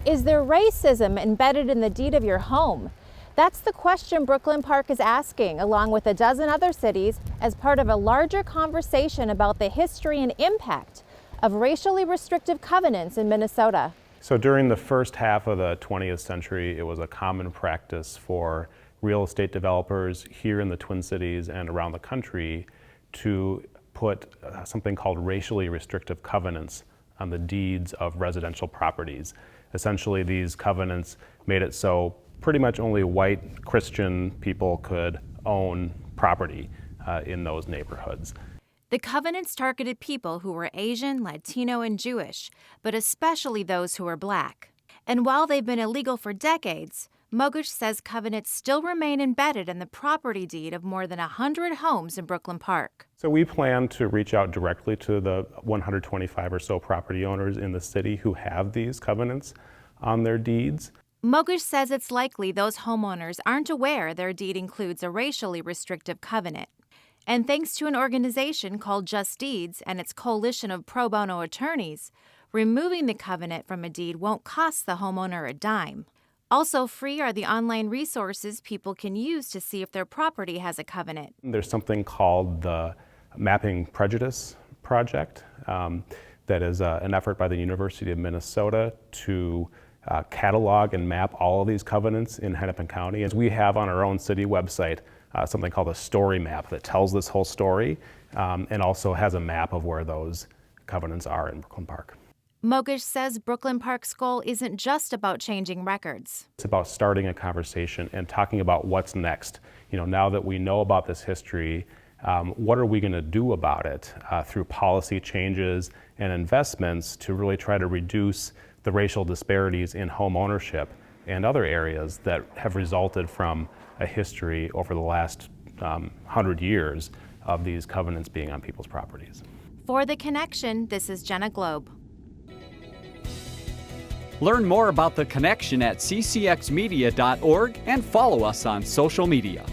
Is there racism embedded in the deed of your home? That's the question Brooklyn Park is asking, along with a dozen other cities, as part of a larger conversation about the history and impact of racially restrictive covenants in Minnesota. So during the first half of the 20th century, it was a common practice for real estate developers here in the Twin Cities and around the country to put something called racially restrictive covenants on the deeds of residential properties. Essentially, these covenants made it so pretty much only white Christian people could own property in those neighborhoods. The covenants targeted people who were Asian, Latino, and Jewish, but especially those who were Black. And while they've been illegal for decades, Mogush says covenants still remain embedded in the property deed of more than 100 homes in Brooklyn Park. So we plan to reach out directly to the 125 or so property owners in the city who have these covenants on their deeds. Mogush says it's likely those homeowners aren't aware their deed includes a racially restrictive covenant. And thanks to an organization called Just Deeds and its coalition of pro bono attorneys, removing the covenant from a deed won't cost the homeowner a dime. Also free are the online resources people can use to see if their property has a covenant. There's something called the Mapping Prejudice Project that is an effort by the University of Minnesota to catalog and map all of these covenants in Hennepin County. As we have on our own city website something called a story map that tells this whole story and also has a map of where those covenants are in Brooklyn Park. Mogush says Brooklyn Park's goal isn't just about changing records. It's about starting a conversation and talking about what's next. You know, now that we know about this history, what are we going to do about it through policy changes and investments to really try to reduce the racial disparities in home ownership and other areas that have resulted from a history over the last 100 years of these covenants being on people's properties. For The Connection, this is Jenna Globe. Learn more about The Connection at ccxmedia.org and follow us on social media.